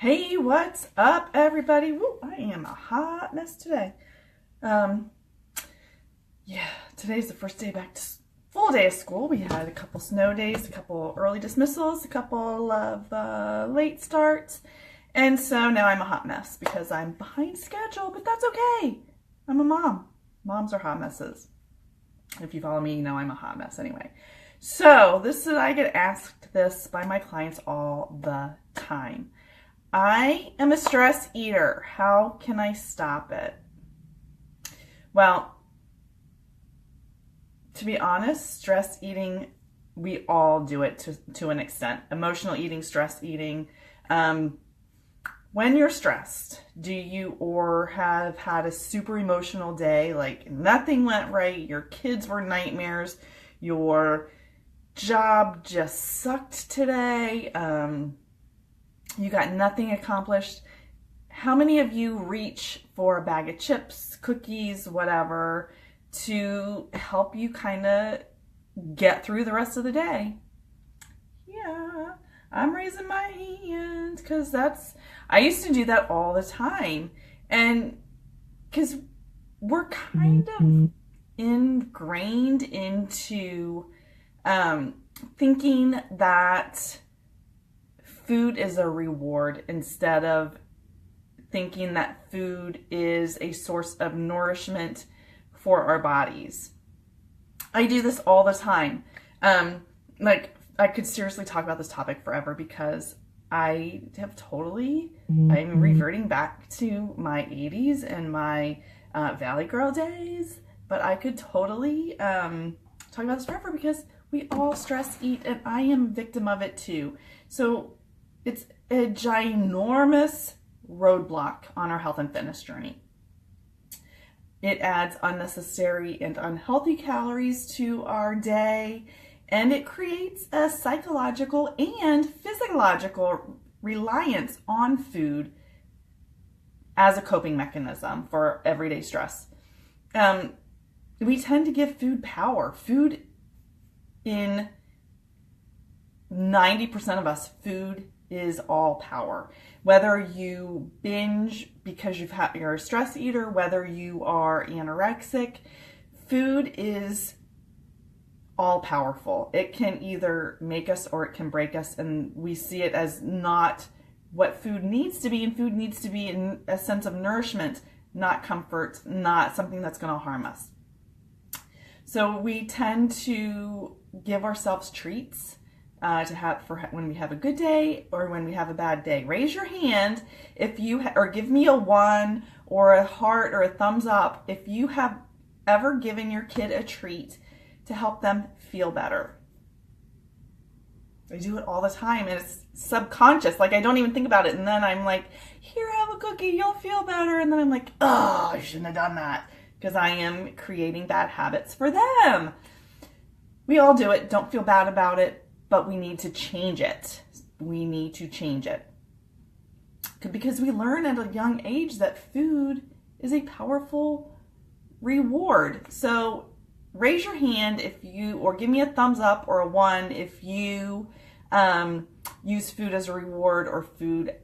Hey, what's up, everybody? Woo, I am a hot mess today. Um, yeah, today's the first day back to full day of school. We had a couple snow days, a couple early dismissals, a couple of late starts, and so now I'm a hot mess because I'm behind schedule, but that's okay. I'm a mom. Moms are hot messes. If you follow me, you know I'm a hot mess anyway. So I get asked this by my clients all the time. I am a stress eater. How can I stop it? Well, to be honest, stress eating, we all do it to an extent. Emotional eating, stress eating. When you're stressed, do you or have had a super emotional day, like nothing went right, your kids were nightmares, your job just sucked today, you got nothing accomplished? How many of you reach for a bag of chips, cookies, whatever, to help you kind of get through the rest of the day? Yeah, I'm raising my hand because I used to do that all the time. And because we're kind of ingrained into thinking that food is a reward instead of thinking that food is a source of nourishment for our bodies. I do this all the time. Like I could seriously talk about this topic forever because I'm reverting back to my 80s and my Valley Girl days, but I could totally talk about this forever because we all stress eat and I am a victim of it too. So it's a ginormous roadblock on our health and fitness journey. It adds unnecessary and unhealthy calories to our day, and it creates a psychological and physiological reliance on food as a coping mechanism for everyday stress. We tend to give food power. Food, in 90% of us, food is all power. Whether you binge because you're a stress eater, whether you are anorexic, food is all powerful. It can either make us or it can break us, and we see it as not what food needs to be, and food needs to be in a sense of nourishment, not comfort, not something that's going to harm us. So we tend to give ourselves treats to have for when we have a good day or when we have a bad day. Raise your hand if you or give me a 1 or a heart or a thumbs up if you have ever given your kid a treat to help them feel better. I do it all the time and it's subconscious. Like I don't even think about it, and then I'm like, here, have a cookie, you'll feel better. And then I'm like, oh, I shouldn't have done that because I am creating bad habits for them. We all do it. Don't feel bad about it. But we need to change it. We need to change it. Because we learn at a young age that food is a powerful reward. So raise your hand or give me a thumbs up or a 1 if you use food as a reward or food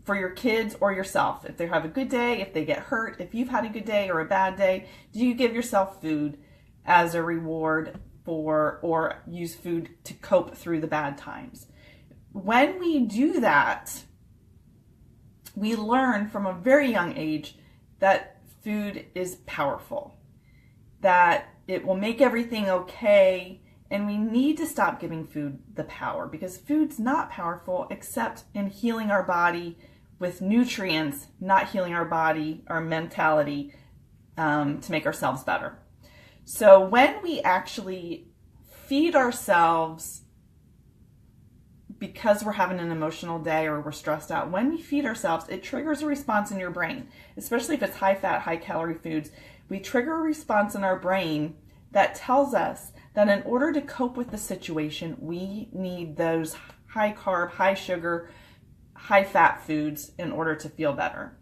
for your kids or yourself. If they have a good day, if they get hurt, if you've had a good day or a bad day, do you give yourself food as a reward or use food to cope through the bad times? When we do that, we learn from a very young age that food is powerful, that it will make everything okay, and we need to stop giving food the power because food's not powerful except in healing our body with nutrients, not healing our body, our mentality, to make ourselves better. So when we actually feed ourselves because we're having an emotional day or we're stressed out, when we feed ourselves, it triggers a response in your brain, especially if it's high fat, high calorie foods. We trigger a response in our brain that tells us that in order to cope with the situation, we need those high carb, high sugar, high fat foods in order to feel better.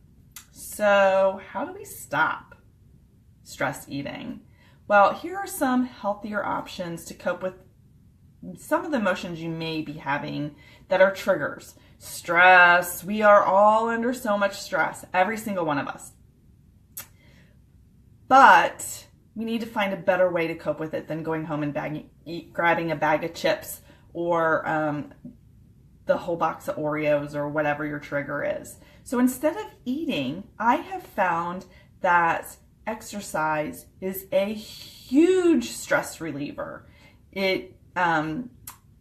So how do we stop stress eating? Well, here are some healthier options to cope with some of the emotions you may be having that are triggers. Stress. We are all under so much stress, every single one of us. But we need to find a better way to cope with it than going home and grabbing a bag of chips or the whole box of Oreos or whatever your trigger is. So instead of eating, I have found that exercise is a huge stress reliever. It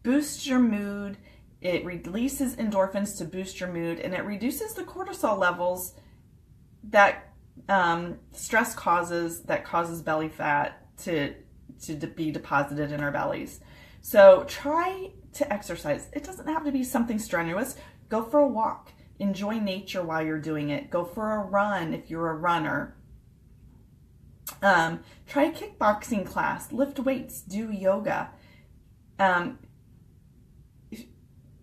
boosts your mood, it releases endorphins to boost your mood, and it reduces the cortisol levels that stress causes, that causes belly fat to be deposited in our bellies. So try to exercise. It doesn't have to be something strenuous. Go for a walk. Enjoy nature while you're doing it. Go for a run if you're a runner. Try a kickboxing class. Lift weights. Do yoga.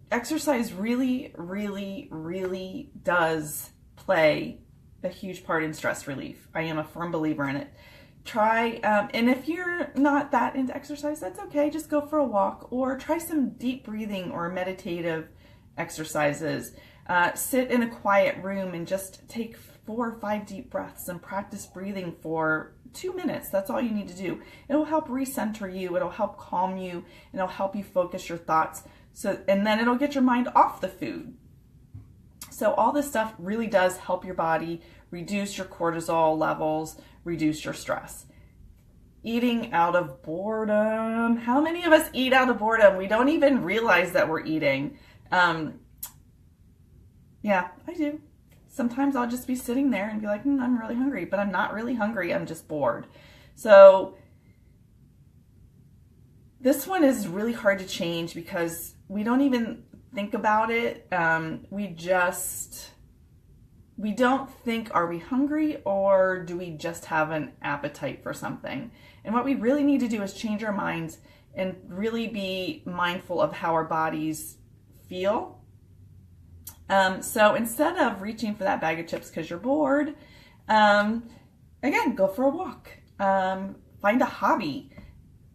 Exercise really, really, really does play a huge part in stress relief. I am a firm believer in it. Try, and if you're not that into exercise, that's okay. Just go for a walk or try some deep breathing or meditative exercises. Sit in a quiet room and just take 4 or 5 deep breaths and practice breathing for 2 minutes. That's all you need to do. It'll help recenter you. It'll help calm you. And it'll help you focus your thoughts. And then it'll get your mind off the food. So all this stuff really does help your body reduce your cortisol levels, reduce your stress. Eating out of boredom. How many of us eat out of boredom? We don't even realize that we're eating. Yeah, I do. Sometimes I'll just be sitting there and be like, I'm really hungry, but I'm not really hungry. I'm just bored. So this one is really hard to change because we don't even think about it. We don't think, are we hungry or do we just have an appetite for something? And what we really need to do is change our minds and really be mindful of how our bodies feel. So instead of reaching for that bag of chips because you're bored, again, go for a walk. Find a hobby.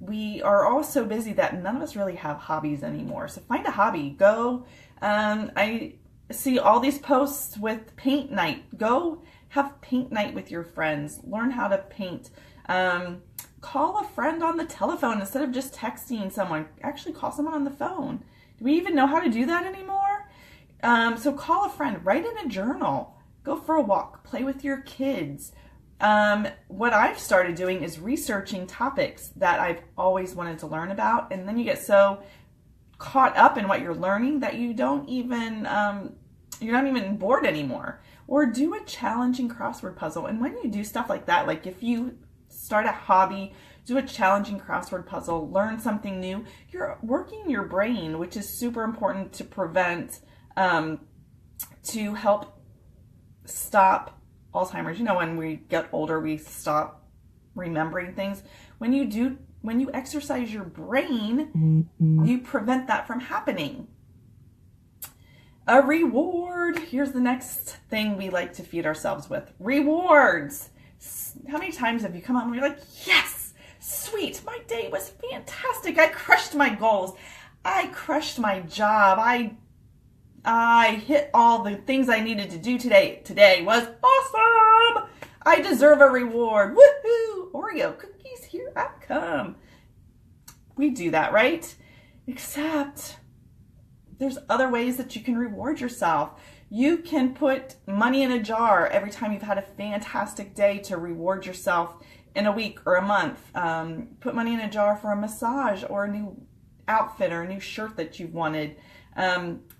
We are all so busy that none of us really have hobbies anymore. So find a hobby. Go. I see all these posts with paint night. Go have paint night with your friends. Learn how to paint. Call a friend on the telephone instead of just texting someone. Actually call someone on the phone. Do we even know how to do that anymore? So call a friend. Write in a journal. Go for a walk. Play with your kids. What I've started doing is researching topics that I've always wanted to learn about. And then you get so caught up in what you're learning that you don't even, you're not even bored anymore. Or do a challenging crossword puzzle. And when you do stuff like that, like if you start a hobby, do a challenging crossword puzzle, learn something new, you're working your brain, which is super important to prevent, to help stop Alzheimer's. You know, when we get older, we stop remembering things. When you exercise your brain, you prevent that from happening. A reward. Here's the next thing we like to feed ourselves with. Rewards. How many times have you come home and you're like, yes, sweet, my day was fantastic. I crushed my goals. I crushed my job. I hit all the things I needed to do today. Today was awesome. I deserve a reward. Woohoo! Oreo cookies, here I come. We do that, right? Except there's other ways that you can reward yourself. You can put money in a jar every time you've had a fantastic day to reward yourself in a week or a month. Put money in a jar for a massage or a new outfit or a new shirt that you've wanted.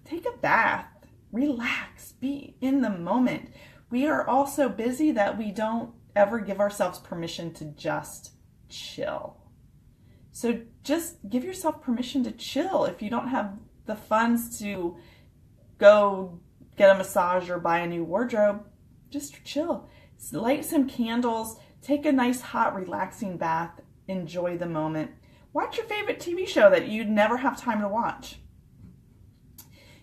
Take a bath, relax, be in the moment. We are all so busy that we don't ever give ourselves permission to just chill. So just give yourself permission to chill. If you don't have the funds to go get a massage or buy a new wardrobe, just chill. Light some candles, take a nice hot relaxing bath, enjoy the moment. Watch your favorite TV show that you'd never have time to watch.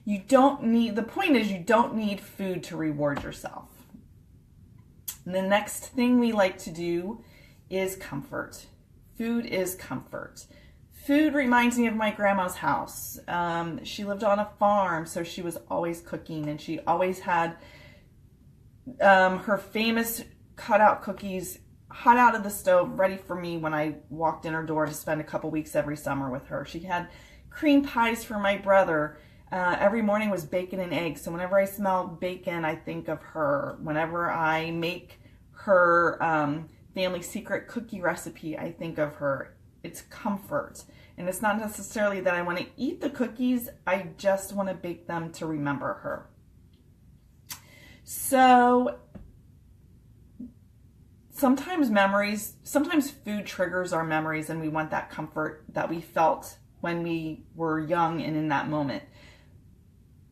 The point is you don't need food to reward yourself. And the next thing we like to do is comfort. Food is comfort. Food reminds me of my grandma's house. She lived on a farm, so she was always cooking, and she always had her famous cutout cookies hot out of the stove, ready for me when I walked in her door to spend a couple weeks every summer with her. She had cream pies for my brother. Every morning was bacon and eggs. So whenever I smell bacon, I think of her. Whenever I make her family secret cookie recipe, I think of her. It's comfort. And it's not necessarily that I want to eat the cookies. I just want to bake them to remember her. So sometimes food triggers our memories, and we want that comfort that we felt when we were young and in that moment.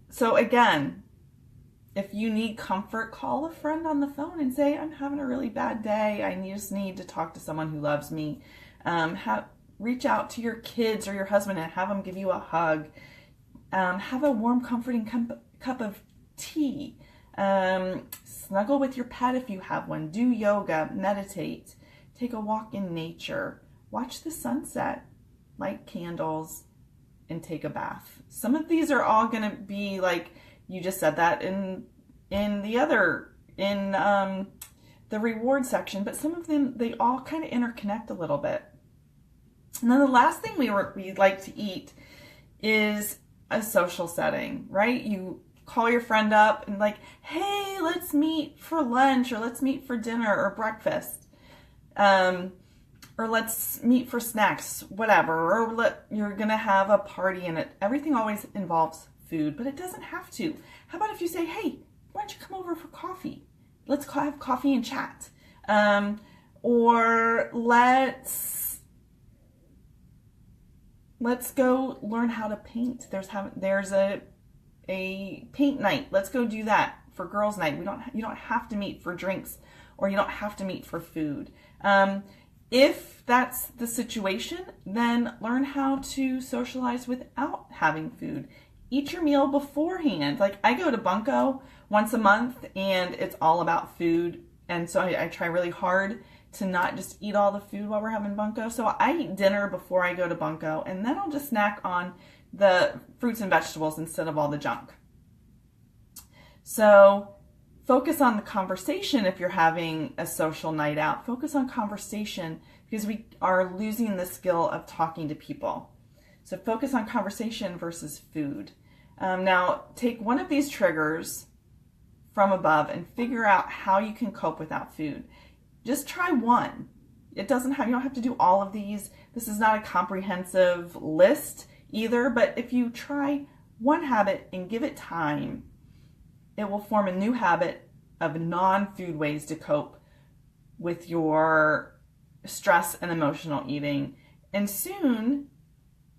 So again, if you need comfort, call a friend on the phone and say, I'm having a really bad day. I just need to talk to someone who loves me. Reach out to your kids or your husband and have them give you a hug. Have a warm, comforting cup of tea. Snuggle with your pet if you have one. Do yoga, meditate, take a walk in nature, watch the sunset, light candles, and take a bath. Some of these are all going to be like, you just said that in the reward section, but some of them, they all kind of interconnect a little bit. And then the last thing we like to eat is a social setting, right? You call your friend up and like, hey, let's meet for lunch, or let's meet for dinner or breakfast. Or let's meet for snacks, whatever. Or you're going to have a party, and everything always involves food, but it doesn't have to. How about if you say, hey, why don't you come over for coffee? Let's have coffee and chat. Or let's go learn how to paint. There's a paint night. Let's go do that for girls' night. You don't have to meet for drinks, or you don't have to meet for food. If that's the situation, then learn how to socialize without having food. Eat your meal beforehand. Like, I go to Bunko once a month, and it's all about food. And so I try really hard to not just eat all the food while we're having Bunko. So I eat dinner before I go to Bunko, and then I'll just snack on the fruits and vegetables instead of all the junk. So focus on the conversation if you're having a social night out. Focus on conversation, because we are losing the skill of talking to people. So focus on conversation versus food. Now, take one of these triggers from above and figure out how you can cope without food. Just try one. You don't have to do all of these. This is not a comprehensive list either, but if you try one habit and give it time, it will form a new habit of non-food ways to cope with your stress and emotional eating. And soon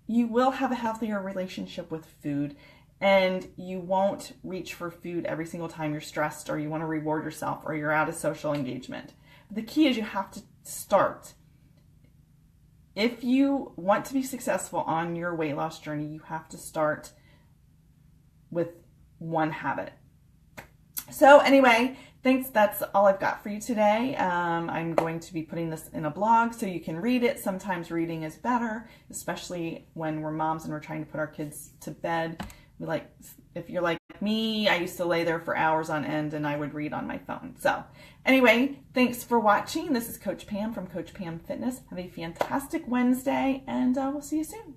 you will have a healthier relationship with food, and you won't reach for food every single time you're stressed or you want to reward yourself or you're out of social engagement. The key is you have to start. If you want to be successful on your weight loss journey, you have to start with one habit. So anyway, thanks. That's all I've got for you today. I'm going to be putting this in a blog so you can read it. Sometimes reading is better, especially when we're moms and we're trying to put our kids to bed. If you're like me, I used to lay there for hours on end and I would read on my phone. So anyway, thanks for watching. This is Coach Pam from Coach Pam Fitness. Have a fantastic Wednesday, and we'll see you soon.